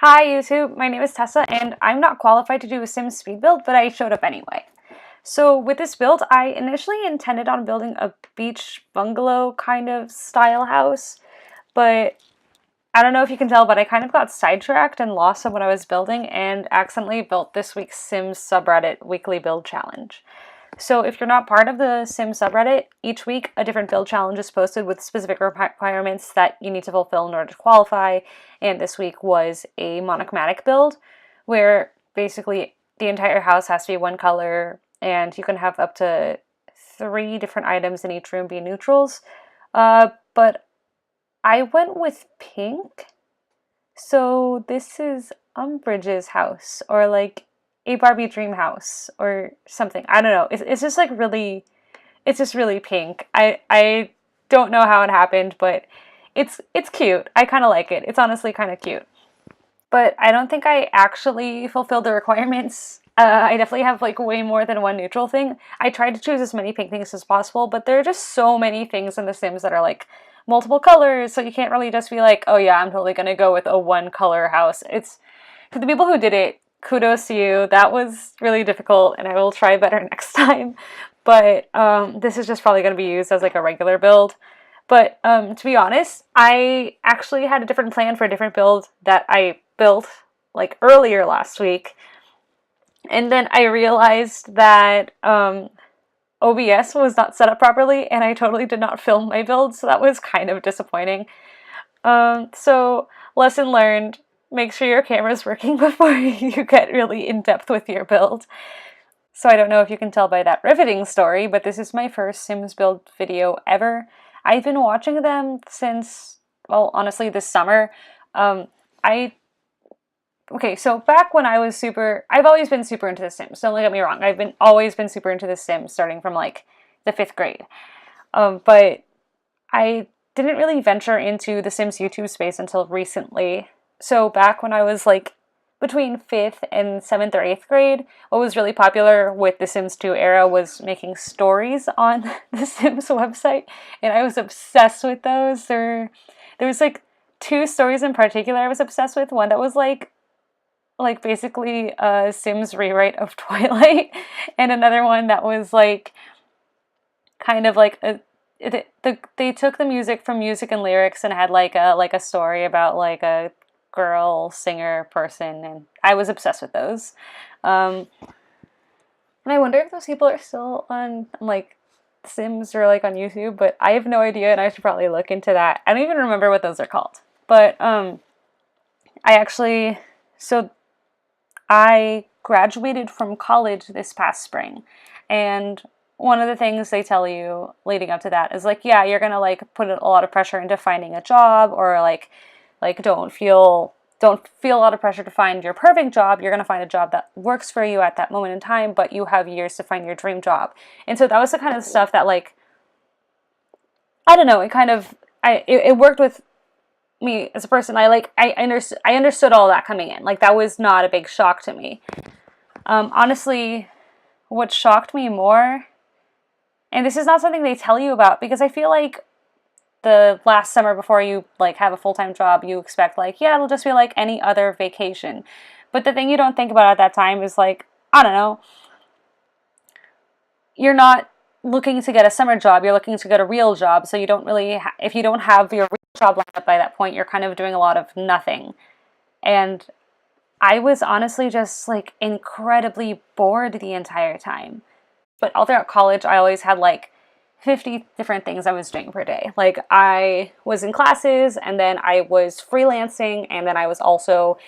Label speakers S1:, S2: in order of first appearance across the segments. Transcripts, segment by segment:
S1: Hi YouTube, my name is Tessa and I'm not qualified to do a Sims speed build, but I showed up anyway. So with this build, I initially intended on building a beach bungalow kind of style house, but I don't know if you can tell, but I kind of got sidetracked and lost on what I was building and accidentally built this week's Sims subreddit weekly build challenge. So if you're not part of the Sims subreddit, each week a different build challenge is posted with specific requirements that you need to fulfill in order to qualify. And this week was a monochromatic build where basically the entire house has to be one color and you can have up to 3 different items in each room be neutrals. But I went with pink. So this is Umbridge's house, or like a Barbie dream house or something. I don't know. It's just like really, it's just really pink. I don't know how it happened, but it's cute. I kind of like it. It's honestly kind of cute. But I don't think I actually fulfilled the requirements. I definitely have like way more than one neutral thing. I tried to choose as many pink things as possible, but there are just so many things in The Sims that are like multiple colors, so you can't really just be like, oh yeah, I'm totally gonna go with a one color house. It's for the people who did it, kudos to you. That was really difficult and I will try better next time. But this is just probably going to be used as like a regular build. But to be honest, I actually had a different plan for a different build that I built like earlier last week. And then I realized that OBS was not set up properly and I totally did not film my build. So that was kind of disappointing. So lesson learned. Make sure your camera's working before you get really in-depth with your build. So I don't know if you can tell by that riveting story, but this is my first Sims build video ever. I've been watching them since, well, honestly, this summer. Okay, so back when I was I've always been super into The Sims. Don't get me wrong. Always been super into The Sims, starting from like the 5th grade. But I didn't really venture into The Sims YouTube space until recently. So back when I was like between 5th and 7th or 8th grade, what was really popular with the Sims 2 era was making stories on the Sims website, and I was obsessed with those. There was like 2 stories in particular I was obsessed with. One that was like basically a Sims rewrite of Twilight, and another one that was like kind of like they took the music from Music and Lyrics and had like a story about like a girl singer person, and I was obsessed with those. And I wonder if those people are still on like Sims or like on YouTube, but I have no idea and I should probably look into that. I don't even remember what those are called. But I graduated from college this past spring, and one of the things they tell you leading up to that is like, yeah, you're gonna like put a lot of pressure into finding a job, or like don't feel a lot of pressure to find your perfect job. You're going to find a job that works for you at that moment in time, but you have years to find your dream job. And so that was the kind of stuff that like, I don't know, it worked with me as a person. I understood all that coming in. Like that was not a big shock to me. Honestly, what shocked me more, and this is not something they tell you about, because I feel like the last summer before you like have a full-time job, you expect like, yeah, it'll just be like any other vacation. But the thing you don't think about at that time is like, I don't know, you're not looking to get a summer job, you're looking to get a real job. So you don't really, if you don't have your real job lined up by that point, you're kind of doing a lot of nothing. And I was honestly just like incredibly bored the entire time. But all throughout college, I always had like 50 different things I was doing per day. Like I was in classes, and then I was freelancing, and then I was also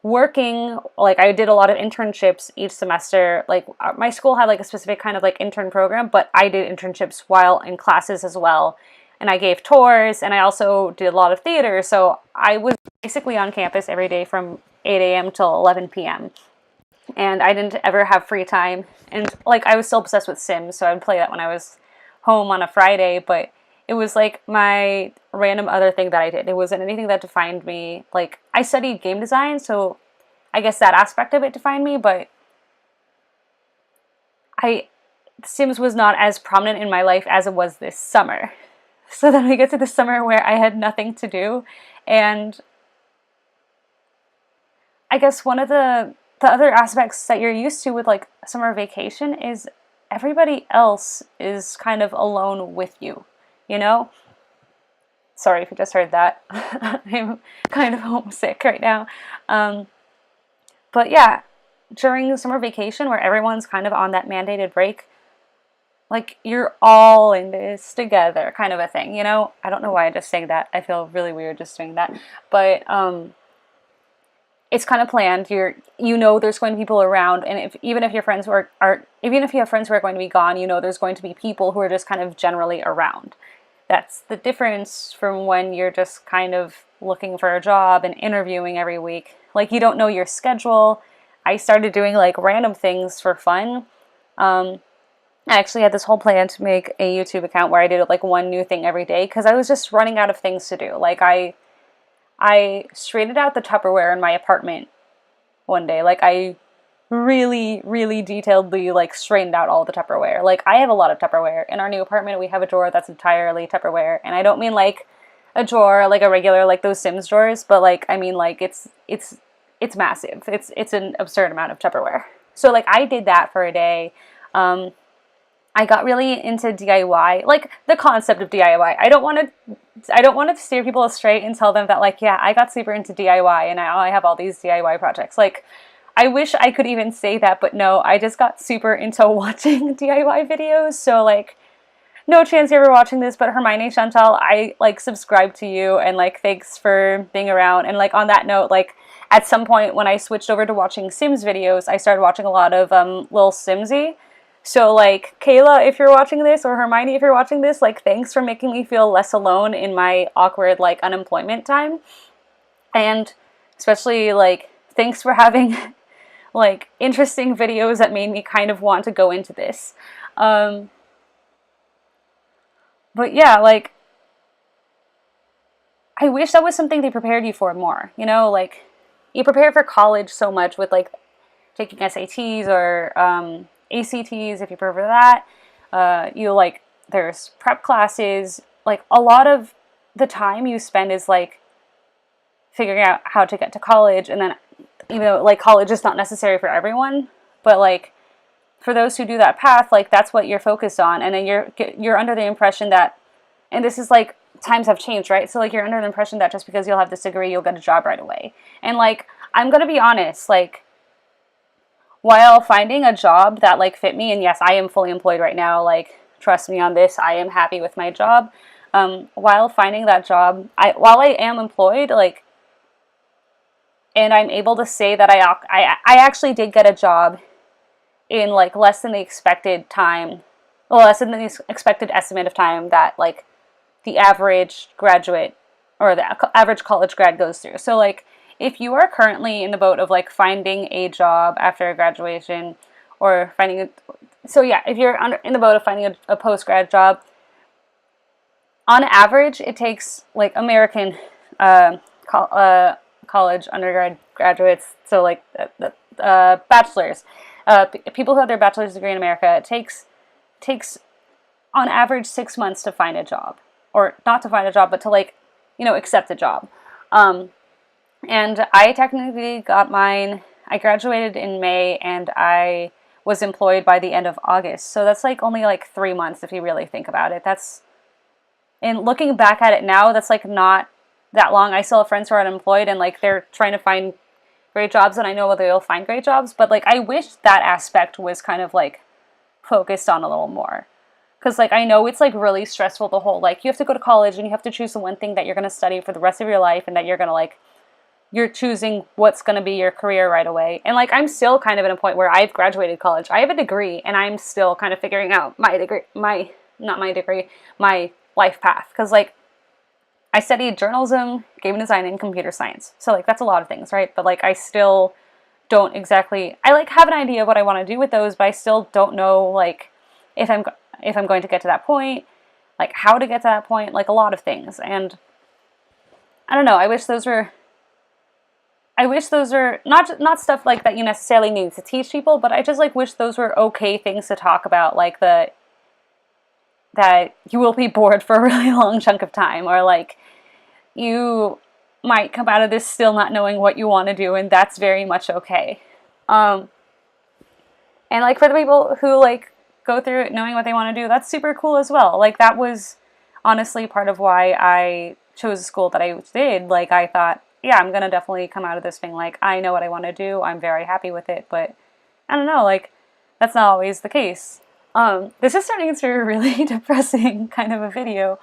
S1: working. Like I did a lot of internships each semester. Like my school had like a specific kind of like intern program, but I did internships while in classes as well. And I gave tours, and I also did a lot of theater. So I was basically on campus every day from 8 a.m. till 11 p.m. And I didn't ever have free time. And like I was still obsessed with Sims, so I would play that when I was home on a Friday, but it was like my random other thing that I did. It wasn't anything that defined me. Like I studied game design, so I guess that aspect of it defined me, but Sims was not as prominent in my life as it was this summer. So then we get to the summer where I had nothing to do, and I guess one of the other aspects that you're used to with like summer vacation is everybody else is kind of alone with you, you know? Sorry if you just heard that. I'm kind of homesick right now. But yeah, during summer vacation where everyone's kind of on that mandated break, like you're all in this together kind of a thing, you know? I don't know why I just saying that. I feel really weird just doing that. But it's kind of planned. You know there's going to be people around, and even if your friends even if you have friends who are going to be gone, you know there's going to be people who are just kind of generally around. That's the difference from when you're just kind of looking for a job and interviewing every week. Like, you don't know your schedule. I started doing like random things for fun. I actually had this whole plan to make a YouTube account where I did like one new thing every day because I was just running out of things to do. Like, I straightened out the Tupperware in my apartment one day. Like, I really, really detailedly, like, straightened out all the Tupperware. Like, I have a lot of Tupperware. In our new apartment, we have a drawer that's entirely Tupperware. And I don't mean, like, a drawer, like a regular, like, those Sims drawers, but, like, I mean, like, it's massive. It's an absurd amount of Tupperware. So, like, I did that for a day. I got really into DIY, like the concept of DIY. I don't want to steer people astray and tell them that, like, yeah, I got super into DIY and now I have all these DIY projects. Like, I wish I could even say that, but no, I just got super into watching DIY videos. So, like, no chance you're ever watching this, but Hermione Chantal, I, like, subscribe to you, and, like, thanks for being around. And, like, on that note, like, at some point when I switched over to watching Sims videos, I started watching a lot of Lil Simsy. So, like, Kayla, if you're watching this, or Hermione, if you're watching this, like, thanks for making me feel less alone in my awkward, like, unemployment time. And especially, like, thanks for having, like, interesting videos that made me kind of want to go into this. But yeah, like, I wish that was something they prepared you for more, you know? Like, you prepare for college so much with, like, taking SATs or ACTs, if you prefer that. There's prep classes. Like, a lot of the time you spend is, like, figuring out how to get to college. And then, even though, like, college is not necessary for everyone, but, like, for those who do that path, like, that's what you're focused on. And then you're under the impression that, and this is, like, times have changed, right? So, like, you're under the impression that just because you'll have this degree, you'll get a job right away. And, like, I'm gonna be honest, like, while finding a job that, like, fit me, and yes, I am fully employed right now, like, trust me on this, I am happy with my job. While finding that job, while I am employed, like, and I'm able to say that I actually did get a job in, like, less than the expected time, well, less than the expected estimate of time that, like, the average graduate or the average college grad goes through. So, like, if you are currently in the boat of, like, finding a job after graduation or if you're in the boat of finding a post-grad job, on average, it takes, like, American college undergrad graduates, so, like, bachelors, people who have their bachelor's degree in America, it takes on average 6 months to find a job. Or not to find a job, but to, like, you know, accept a job. And I technically got mine, I graduated in May, and I was employed by the end of August. So that's, like, only, like, 3 months if you really think about it. And looking back at it now, that's, like, not that long. I still have friends who are unemployed, and, like, they're trying to find great jobs, and I know they'll find great jobs, but, like, I wish that aspect was kind of, like, focused on a little more. Because, like, I know it's, like, really stressful, the whole, like, you have to go to college, and you have to choose the one thing that you're going to study for the rest of your life, and that you're going to, like, you're choosing what's going to be your career right away. And, like, I'm still kind of at a point where I've graduated college. I have a degree, and I'm still kind of figuring out my life path. Because, like, I studied journalism, game design, and computer science. So, like, that's a lot of things, right? But, like, I still don't exactly, I, like, have an idea of what I want to do with those, but I still don't know, like, if I'm going to get to that point, like, how to get to that point, like, a lot of things. And I don't know, I wish those were not stuff, like, that you necessarily need to teach people, but I just, like, wish those were okay things to talk about, like, that you will be bored for a really long chunk of time, or, like, you might come out of this still not knowing what you want to do, and that's very much okay. And like for the people who like go through it knowing what they want to do, that's super cool as well. Like that was honestly part of why I chose a school that I did. Like I thought, yeah, I'm gonna definitely come out of this being like, I know what I want to do, I'm very happy with it, but I don't know, like that's not always the case. This is starting into a really depressing kind of a video,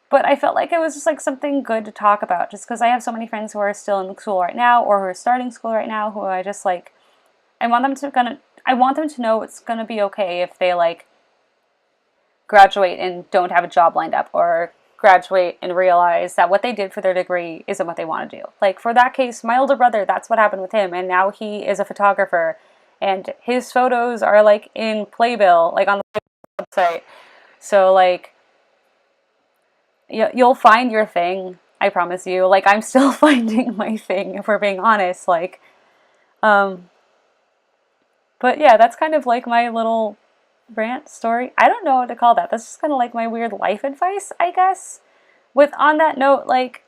S1: but I felt like it was just like something good to talk about, just because I have so many friends who are still in school right now or who are starting school right now, who I just like, I want them to know it's gonna be okay if they like graduate and don't have a job lined up, or graduate and realize that what they did for their degree isn't what they want to do. Like for that case, my older brother, that's what happened with him, and now he is a photographer, and his photos are like in Playbill, like on the website. So like, you'll find your thing, I promise you. Like I'm still finding my thing, if we're being honest. Like, but yeah, that's kind of like my little rant story. I don't know what to call that. That's just kind of like my weird life advice, I guess. With on that note, like,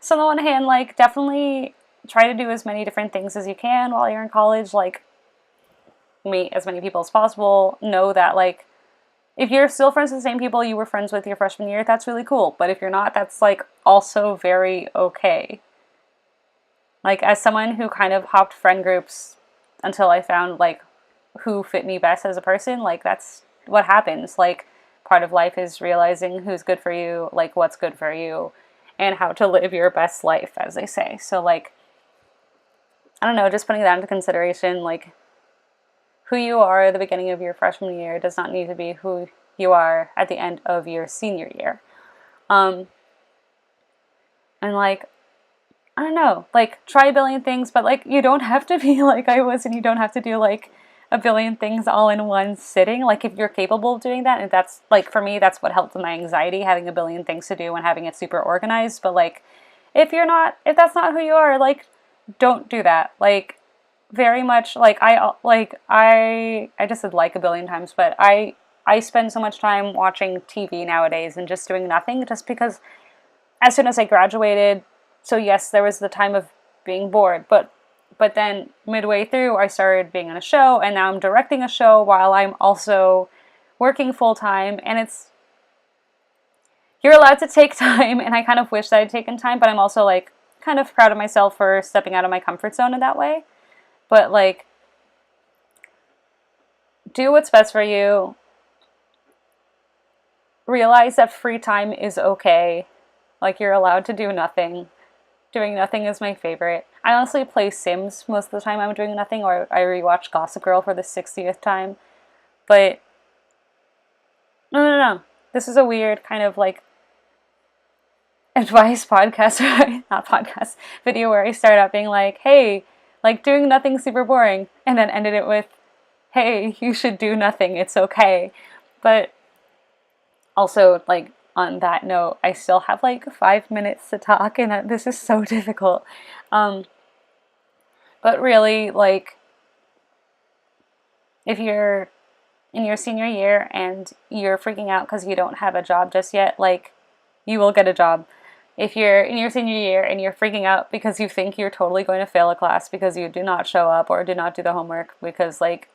S1: so on the one hand, like, definitely try to do as many different things as you can while you're in college. Like, meet as many people as possible. Know that, like, if you're still friends with the same people you were friends with your freshman year, that's really cool. But if you're not, that's, like, also very okay. Like, as someone who kind of hopped friend groups until I found, like, who fit me best as a person, like that's what happens. Like part of life is realizing who's good for you, like what's good for you, and how to live your best life, as they say. So like, I don't know, just putting that into consideration, like who you are at the beginning of your freshman year does not need to be who you are at the end of your senior year. And like, I don't know, like try a billion things, but like you don't have to be like I was, and you don't have to do like a billion things all in one sitting. Like if you're capable of doing that, and that's like for me, that's what helped with my anxiety, having a billion things to do and having it super organized. But like if that's not who you are, like don't do that. Like very much like I just said like a billion times, but I spend so much time watching TV nowadays and just doing nothing, just because as soon as I graduated, so yes, there was the time of being bored, but then midway through, I started being on a show, and now I'm directing a show while I'm also working full-time, and you're allowed to take time, and I kind of wish that I'd taken time, but I'm also, like, kind of proud of myself for stepping out of my comfort zone in that way. But, like, do what's best for you. Realize that free time is okay. Like, you're allowed to do nothing. Doing nothing is my favorite. I honestly play Sims most of the time I'm doing nothing, or I rewatch Gossip Girl for the 60th time. But, no. This is a weird kind of, like, advice podcast, not podcast, video where I started out being like, hey, like, doing nothing's super boring, and then ended it with, hey, you should do nothing, it's okay. But, also, like, on that note, I still have like 5 minutes to talk, and this is so difficult. But really, like, if you're in your senior year and you're freaking out because you don't have a job just yet, like, you will get a job. If you're in your senior year and you're freaking out because you think you're totally going to fail a class because you do not show up or do not do the homework, because, like,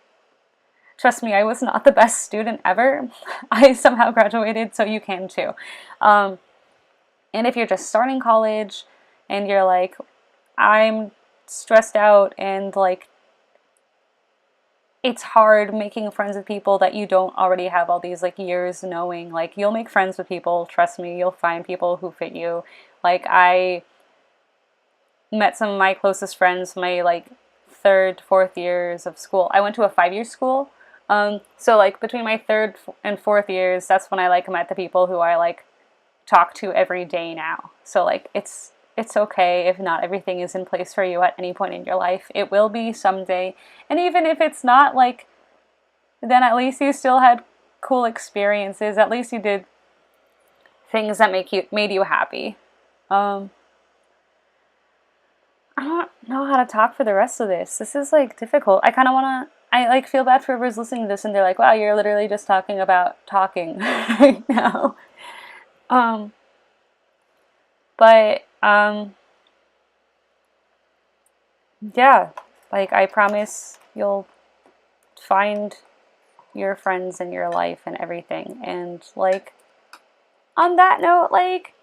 S1: trust me, I was not the best student ever. I somehow graduated, so you can too. And if you're just starting college and you're like, I'm stressed out and like it's hard making friends with people that you don't already have all these like years knowing, like you'll make friends with people, trust me, you'll find people who fit you. Like I met some of my closest friends my like 3rd, 4th years of school. I went to a 5-year school. So like between my 3rd and 4th years, that's when I like met the people who I like talk to every day now. So like it's okay if not everything is in place for you at any point in your life. It will be someday. And even if it's not, like, then at least you still had cool experiences. At least you did things that made you happy. I don't know how to talk for the rest of this. This is like difficult. I kind of want to, I like feel bad for whoever's listening to this and they're like, wow, you're literally just talking about talking right now. But yeah, like I promise you'll find your friends in your life and everything. And like on that note, like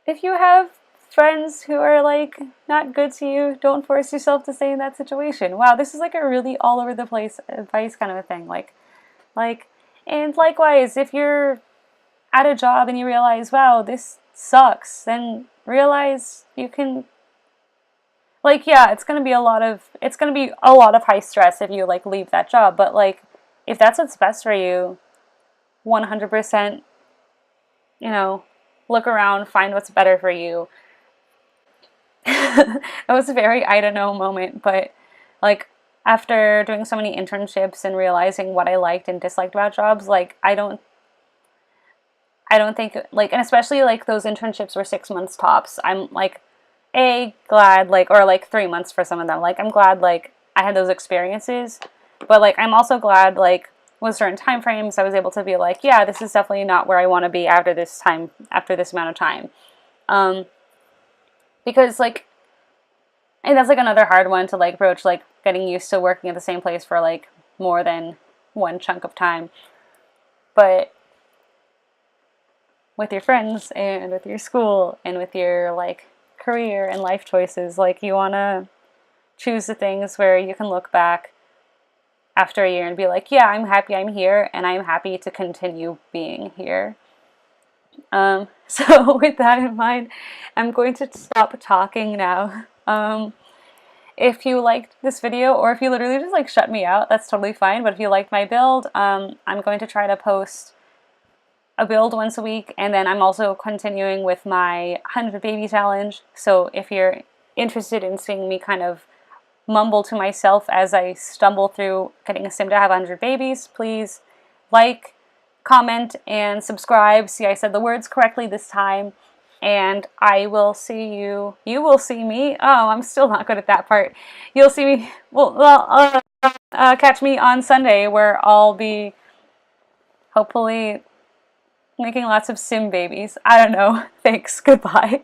S1: if you have friends who are like not good to you, don't force yourself to stay in that situation. Wow, this is like a really all over the place advice kind of a thing. Like and likewise, if you're at a job and you realize, wow, this sucks, then realize you can like yeah, it's gonna be a lot of high stress if you like leave that job, but like if that's what's best for you, 100%, you know, look around, find what's better for you. That was a very I don't know moment, but like after doing so many internships and realizing what I liked and disliked about jobs, like I don't think like, and especially like those internships were 6 months tops. I'm like glad like, or like 3 months for some of them. Like I'm glad like I had those experiences, but like I'm also glad like with certain time frames I was able to be like, yeah, this is definitely not where I want to be after this time, after this amount of time. Um, because like, and that's like another hard one to like broach, like getting used to working at the same place for like more than one chunk of time. But with your friends and with your school and with your like career and life choices, like you want to choose the things where you can look back after a year and be like, yeah, I'm happy I'm here and I'm happy to continue being here. So with that in mind, I'm going to stop talking now. If you liked this video, or if you literally just like shut me out, that's totally fine. But if you liked my build, I'm going to try to post a build once a week, and then I'm also continuing with my 100 baby challenge. So if you're interested in seeing me kind of mumble to myself as I stumble through getting a sim to have 100 babies, please like, comment, and subscribe. See, I said the words correctly this time. And I will see you. You will see me. Oh, I'm still not good at that part. You'll see me. Catch me on Sunday, where I'll be hopefully making lots of sim babies. I don't know. Thanks. Goodbye.